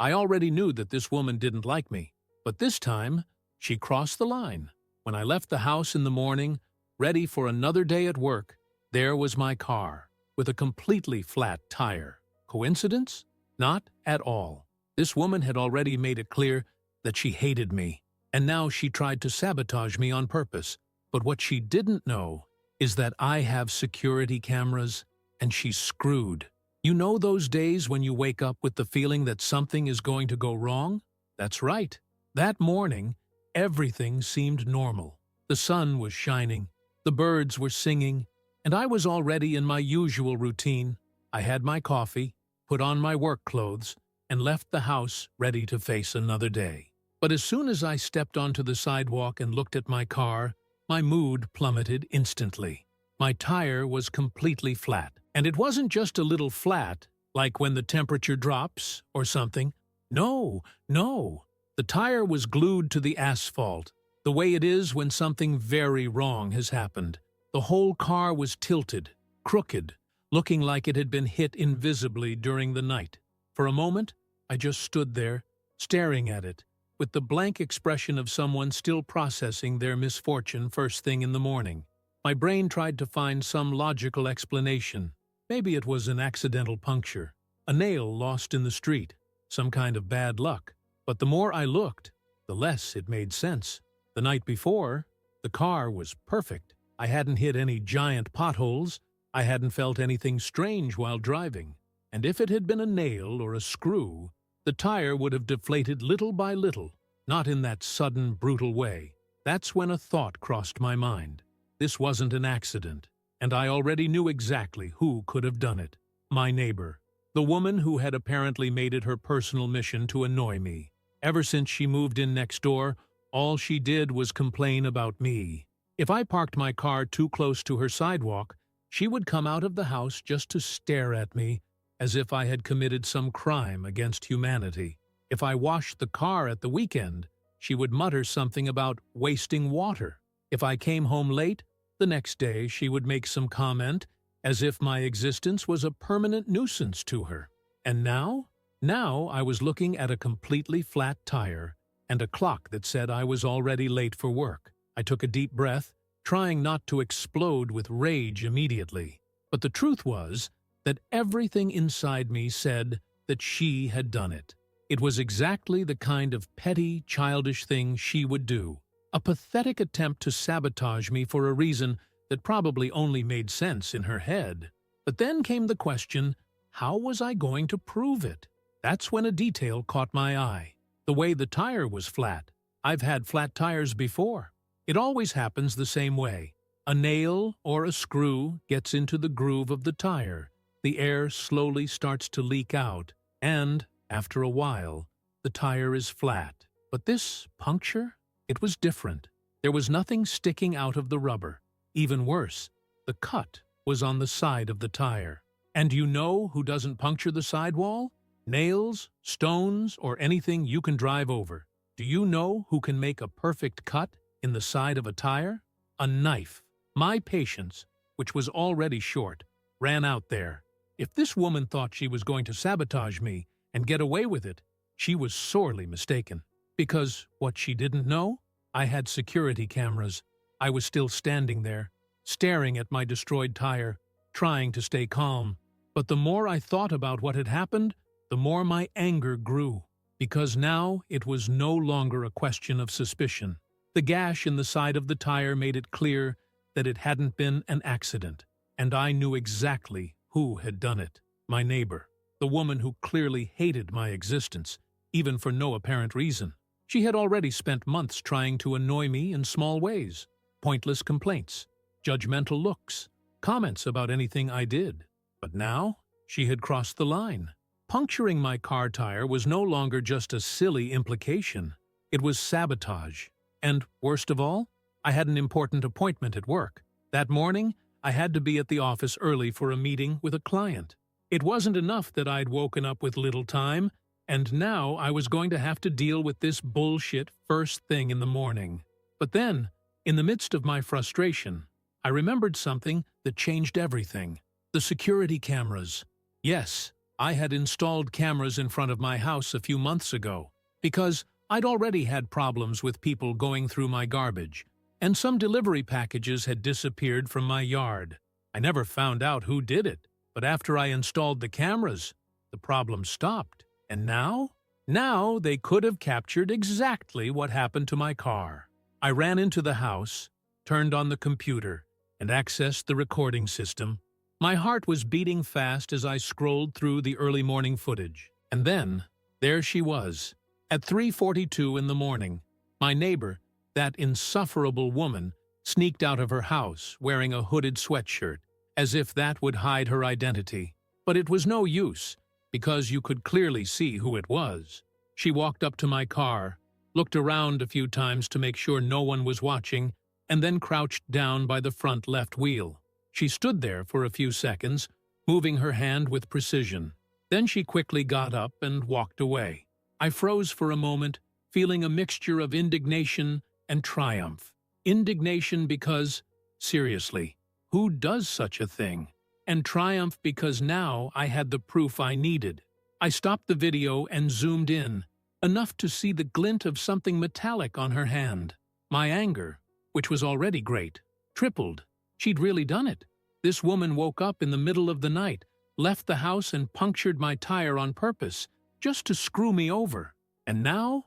I already knew that this woman didn't like me, but this time, she crossed the line. When I left the house in the morning, ready for another day at work, there was my car, with a completely flat tire. Coincidence? Not at all. This woman had already made it clear that she hated me, and now she tried to sabotage me on purpose. But what she didn't know is that I have security cameras, and she's screwed. You know those days when you wake up with the feeling that something is going to go wrong? That's right. That morning, everything seemed normal. The sun was shining, the birds were singing, and I was already in my usual routine. I had my coffee, put on my work clothes, and left the house ready to face another day. But as soon as I stepped onto the sidewalk and looked at my car, my mood plummeted instantly. My tire was completely flat. And it wasn't just a little flat, like when the temperature drops or something. No. The tire was glued to the asphalt, the way it is when something very wrong has happened. The whole car was tilted, crooked, looking like it had been hit invisibly during the night. For a moment, I just stood there, staring at it, with the blank expression of someone still processing their misfortune first thing in the morning. My brain tried to find some logical explanation. Maybe it was an accidental puncture, a nail lost in the street, some kind of bad luck. But the more I looked, the less it made sense. The night before, the car was perfect. I hadn't hit any giant potholes. I hadn't felt anything strange while driving. And if it had been a nail or a screw, the tire would have deflated little by little, not in that sudden, brutal way. That's when a thought crossed my mind. This wasn't an accident, and I already knew exactly who could have done it. My neighbor, the woman who had apparently made it her personal mission to annoy me. Ever since she moved in next door, all she did was complain about me. If I parked my car too close to her sidewalk, she would come out of the house just to stare at me, as if I had committed some crime against humanity. If I washed the car at the weekend, she would mutter something about wasting water. If I came home late, the next day she would make some comment as if my existence was a permanent nuisance to her. And now I was looking at a completely flat tire and a clock that said I was already late for work. I took a deep breath, trying not to explode with rage immediately. But the truth was that everything inside me said that she had done it. It was exactly the kind of petty, childish thing she would do. A pathetic attempt to sabotage me for a reason that probably only made sense in her head. But then came the question, how was I going to prove it? That's when a detail caught my eye. The way the tire was flat. I've had flat tires before. It always happens the same way. A nail or a screw gets into the groove of the tire. The air slowly starts to leak out, and, after a while, the tire is flat. But this puncture? It was different. There was nothing sticking out of the rubber. Even worse, the cut was on the side of the tire. And you know who doesn't puncture the sidewall? Nails, stones, or anything you can drive over. Do you know who can make a perfect cut in the side of a tire? A knife. My patience, which was already short, ran out there. If this woman thought she was going to sabotage me and get away with it, she was sorely mistaken. Because what she didn't know? I had security cameras. I was still standing there, staring at my destroyed tire, trying to stay calm. But the more I thought about what had happened, the more my anger grew. Because now it was no longer a question of suspicion. The gash in the side of the tire made it clear that it hadn't been an accident. And I knew exactly who had done it. My neighbor, the woman who clearly hated my existence, even for no apparent reason. She had already spent months trying to annoy me in small ways. Pointless complaints, judgmental looks, comments about anything I did. But now, she had crossed the line. Puncturing my car tire was no longer just a silly implication. It was sabotage. And, worst of all, I had an important appointment at work. That morning, I had to be at the office early for a meeting with a client. It wasn't enough that I'd woken up with little time, and now I was going to have to deal with this bullshit first thing in the morning. But then, in the midst of my frustration, I remembered something that changed everything. The security cameras. Yes, I had installed cameras in front of my house a few months ago because I'd already had problems with people going through my garbage, and some delivery packages had disappeared from my yard. I never found out who did it, but after I installed the cameras, the problem stopped. And now? Now they could have captured exactly what happened to my car. I ran into the house, turned on the computer, and accessed the recording system. My heart was beating fast as I scrolled through the early morning footage. And then, there she was. At 3:42 in the morning, my neighbor, that insufferable woman, sneaked out of her house wearing a hooded sweatshirt, as if that would hide her identity. But it was no use, because you could clearly see who it was. She walked up to my car, looked around a few times to make sure no one was watching, and then crouched down by the front left wheel. She stood there for a few seconds, moving her hand with precision. Then she quickly got up and walked away. I froze for a moment, feeling a mixture of indignation and triumph. Indignation because, seriously, who does such a thing? And triumph because now I had the proof I needed. I stopped the video and zoomed in, enough to see the glint of something metallic on her hand. My anger, which was already great, tripled. She'd really done it. This woman woke up in the middle of the night, left the house and punctured my tire on purpose, just to screw me over. And now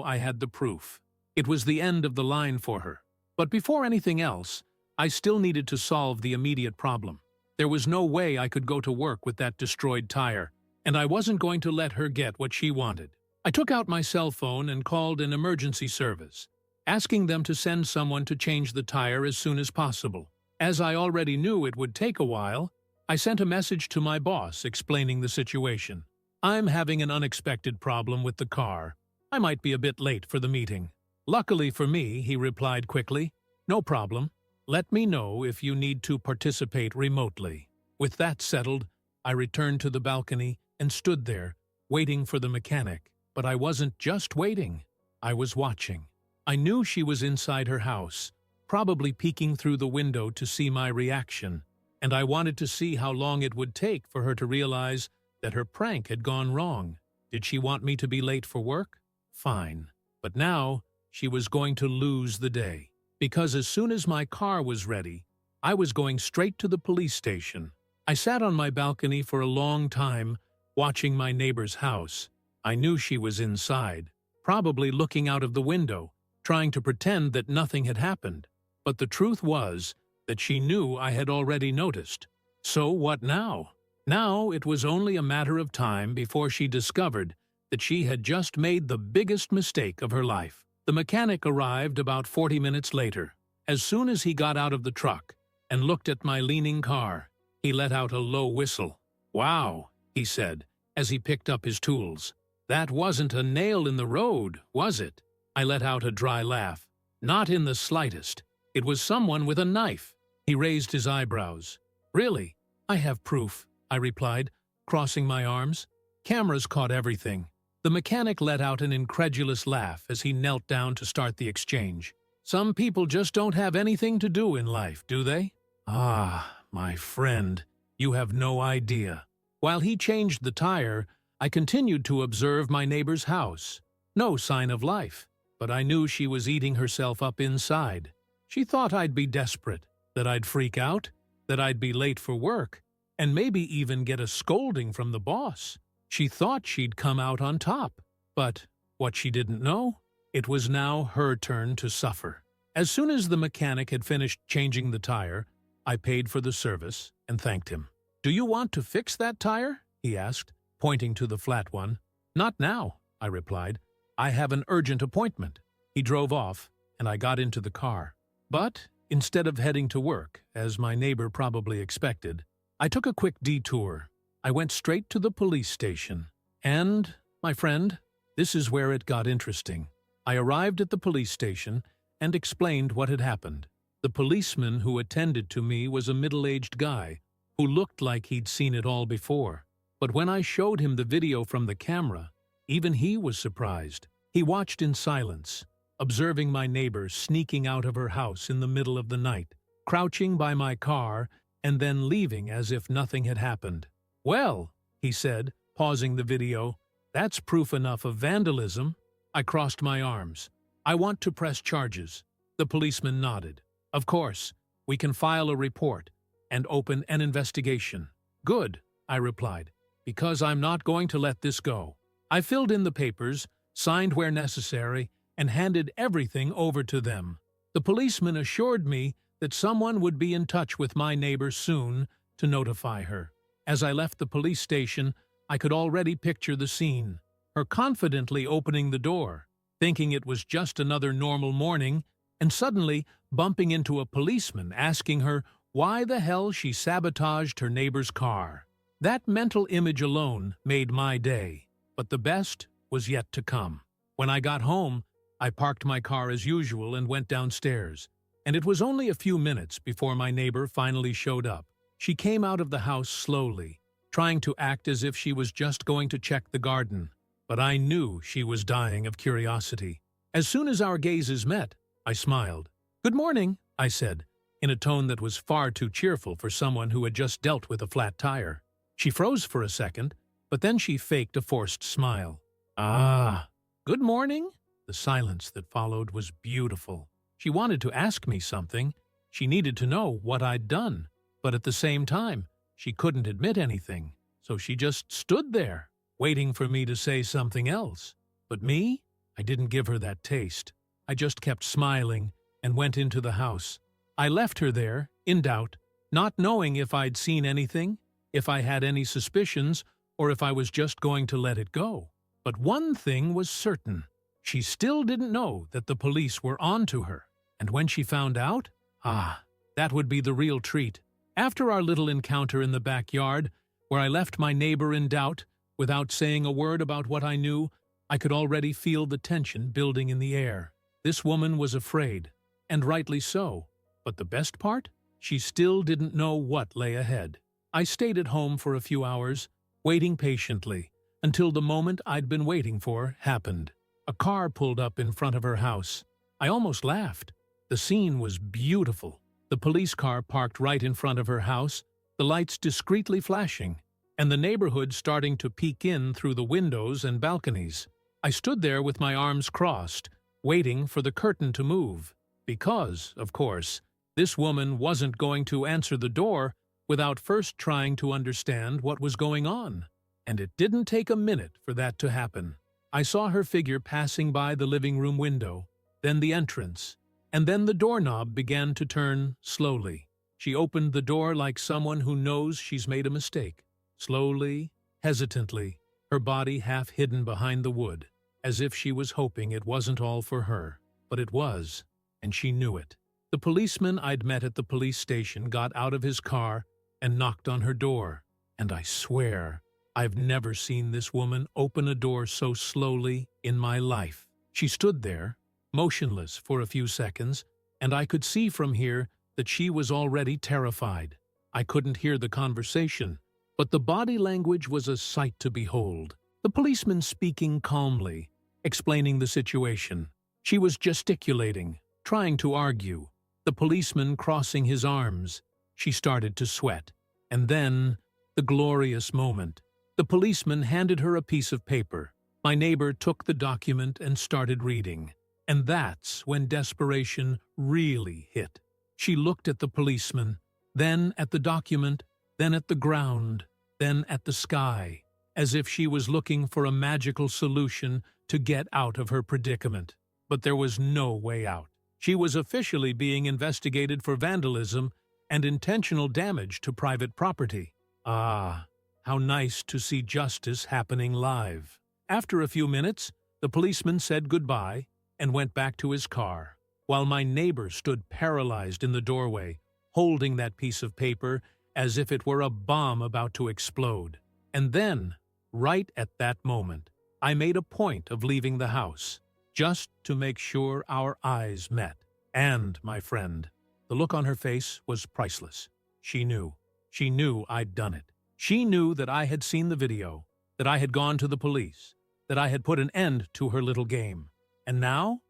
I had the proof. It was the end of the line for her. But before anything else, I still needed to solve the immediate problem. There was no way I could go to work with that destroyed tire, and I wasn't going to let her get what she wanted. I took out my cell phone and called an emergency service, asking them to send someone to change the tire as soon as possible. As I already knew it would take a while, I sent a message to my boss explaining the situation. I'm having an unexpected problem with the car. I might be a bit late for the meeting. Luckily for me, he replied quickly, "No problem. Let me know if you need to participate remotely." With that settled, I returned to the balcony and stood there, waiting for the mechanic. But I wasn't just waiting. I was watching. I knew she was inside her house, probably peeking through the window to see my reaction, and I wanted to see how long it would take for her to realize that her prank had gone wrong. Did she want me to be late for work? Fine. But now, she was going to lose the day. Because as soon as my car was ready, I was going straight to the police station. I sat on my balcony for a long time, watching my neighbor's house. I knew she was inside, probably looking out of the window, trying to pretend that nothing had happened. But the truth was that she knew I had already noticed. So what now? Now it was only a matter of time before she discovered that she had just made the biggest mistake of her life. The mechanic arrived about 40 minutes later. As soon as he got out of the truck and looked at my leaning car, he let out a low whistle. "Wow," he said, as he picked up his tools. "That wasn't a nail in the road, was it?" I let out a dry laugh. "Not in the slightest. It was someone with a knife." He raised his eyebrows. "Really? I have proof," I replied, crossing my arms. "Cameras caught everything." The mechanic let out an incredulous laugh as he knelt down to start the exchange. "Some people just don't have anything to do in life, do they?" "Ah, my friend, you have no idea." While he changed the tire, I continued to observe my neighbor's house. No sign of life, but I knew she was eating herself up inside. She thought I'd be desperate, that I'd freak out, that I'd be late for work, and maybe even get a scolding from the boss. She thought she'd come out on top. But what she didn't know, it was now her turn to suffer. As soon as the mechanic had finished changing the tire, I paid for the service and thanked him. "Do you want to fix that tire?" he asked, pointing to the flat one. "Not now," I replied. "I have an urgent appointment." He drove off, and I got into the car. But instead of heading to work, as my neighbor probably expected, I took a quick detour. I went straight to the police station. And, my friend, this is where it got interesting. I arrived at the police station and explained what had happened. The policeman who attended to me was a middle-aged guy who looked like he'd seen it all before. But when I showed him the video from the camera, even he was surprised. He watched in silence, observing my neighbor sneaking out of her house in the middle of the night, crouching by my car, and then leaving as if nothing had happened. "Well," he said, pausing the video. That's proof enough of vandalism. I crossed my arms. I want to press charges. The policeman nodded. Of course, we can file a report and open an investigation. Good, I replied, because I'm not going to let this go. I filled in the papers, signed where necessary, and handed everything over to them. The policeman assured me that someone would be in touch with my neighbor soon to notify her. As I left the police station, I could already picture the scene. Her confidently opening the door, thinking it was just another normal morning, and suddenly bumping into a policeman asking her why the hell she sabotaged her neighbor's car. That mental image alone made my day, but the best was yet to come. When I got home, I parked my car as usual and went downstairs, and it was only a few minutes before my neighbor finally showed up. She came out of the house slowly, trying to act as if she was just going to check the garden, but I knew she was dying of curiosity. As soon as our gazes met, I smiled. "Good morning," I said, in a tone that was far too cheerful for someone who had just dealt with a flat tire. She froze for a second, but then she faked a forced smile. "Ah, good morning?" The silence that followed was beautiful. She wanted to ask me something. She needed to know what I'd done, but at the same time, she couldn't admit anything, so she just stood there, waiting for me to say something else. But me? I didn't give her that taste. I just kept smiling and went into the house. I left her there, in doubt, not knowing if I'd seen anything, if I had any suspicions, or if I was just going to let it go. But one thing was certain. She still didn't know that the police were on to her. And when she found out, that would be the real treat. After our little encounter in the backyard, where I left my neighbor in doubt, without saying a word about what I knew, I could already feel the tension building in the air. This woman was afraid, and rightly so. But the best part? She still didn't know what lay ahead. I stayed at home for a few hours, waiting patiently, until the moment I'd been waiting for happened. A car pulled up in front of her house. I almost laughed. The scene was beautiful. The police car parked right in front of her house, the lights discreetly flashing, and the neighborhood starting to peek in through the windows and balconies. I stood there with my arms crossed, waiting for the curtain to move, because, of course, this woman wasn't going to answer the door without first trying to understand what was going on. And it didn't take a minute for that to happen. I saw her figure passing by the living room window, then the entrance, and then the doorknob began to turn slowly. She opened the door like someone who knows she's made a mistake. Slowly, hesitantly, her body half hidden behind the wood, as if she was hoping it wasn't all for her. But it was, and she knew it. The policeman I'd met at the police station got out of his car and knocked on her door, and I swear, I've never seen this woman open a door so slowly in my life. She stood there, motionless for a few seconds, and I could see from here that she was already terrified. I couldn't hear the conversation, but the body language was a sight to behold. The policeman speaking calmly, explaining the situation. She was gesticulating, trying to argue. The policeman crossing his arms. She started to sweat. And then, the glorious moment. The policeman handed her a piece of paper. My neighbor took the document and started reading. And that's when desperation really hit. She looked at the policeman, then at the document, then at the ground, then at the sky, as if she was looking for a magical solution to get out of her predicament. But there was no way out. She was officially being investigated for vandalism and intentional damage to private property. Ah, how nice to see justice happening live. After a few minutes, the policeman said goodbye and went back to his car, while my neighbor stood paralyzed in the doorway, holding that piece of paper as if it were a bomb about to explode. And then, right at that moment, I made a point of leaving the house, just to make sure our eyes met. And, my friend, the look on her face was priceless. She knew. She knew I'd done it. She knew that I had seen the video, that I had gone to the police, that I had put an end to her little game. And now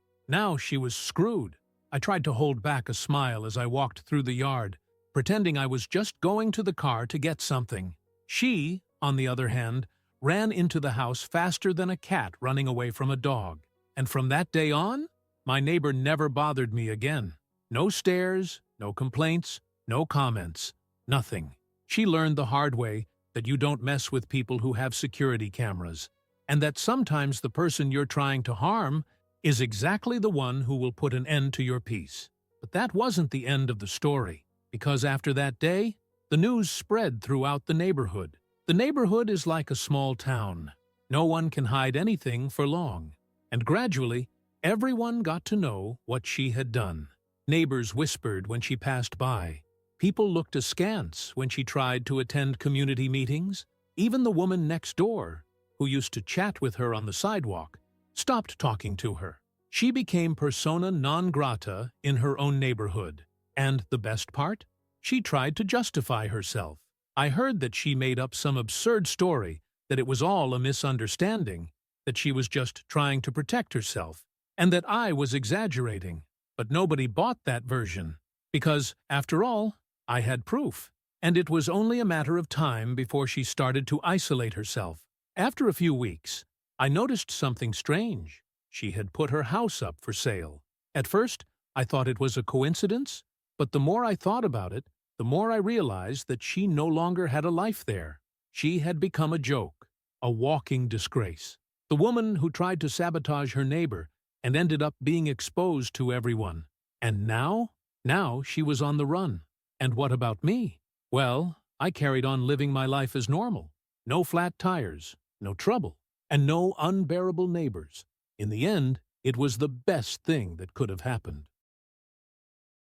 she was screwed. I tried to hold back a smile as I walked through the yard, pretending I was just going to the car to get something. She, on the other hand, ran into the house faster than a cat running away from a dog. And from that day on, my neighbor never bothered me again. No stares, no complaints, no comments, nothing. She learned the hard way that you don't mess with people who have security cameras, and that sometimes the person you're trying to harm is exactly the one who will put an end to your peace. But that wasn't the end of the story, because after that day, the news spread throughout the neighborhood. The neighborhood is like a small town. No one can hide anything for long. And gradually, everyone got to know what she had done. Neighbors whispered when she passed by. People looked askance when she tried to attend community meetings. Even the woman next door, who used to chat with her on the sidewalk, stopped talking to her. She became persona non grata in her own neighborhood. And the best part? She tried to justify herself. I heard that she made up some absurd story, that it was all a misunderstanding, that she was just trying to protect herself, and that I was exaggerating. But nobody bought that version, because, after all, I had proof. And it was only a matter of time before she started to isolate herself. After a few weeks, I noticed something strange. She had put her house up for sale. At first, I thought it was a coincidence, but the more I thought about it, the more I realized that she no longer had a life there. She had become a joke, a walking disgrace. The woman who tried to sabotage her neighbor and ended up being exposed to everyone. And now she was on the run. And what about me? Well, I carried on living my life as normal. No flat tires, no trouble, and no unbearable neighbors. In the end, it was the best thing that could have happened.